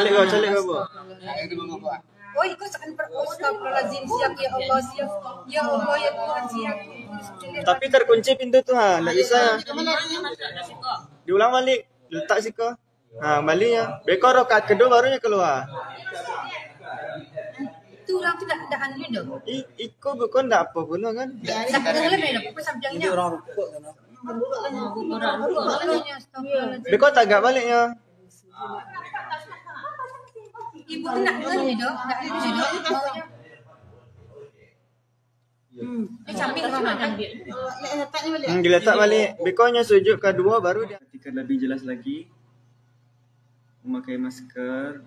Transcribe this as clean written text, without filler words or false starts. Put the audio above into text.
Calik kau, Bu. Oh, ikut akan berustaghfirullahaladzim siap ya Allah siap. Ya Allah ya Tuhan siap. Tapi terkunci pintu tuh, enggak bisa ya. Diulang balik, letak siko. Balik ya. Beko rokat kedua barunya keluar. Itu orang tu dah anu dah. Iko bukan enggak apa pun kan. Dah kelam dah apa sabjangnya. Orang rukuk kan. Beko tagak baliknya. Ibu tu nak anu dah, nak anu dah. Camping mana? Diletak balik. Bekonya sujud kedua baru dia. Ketika lebih jelas lagi memakai masker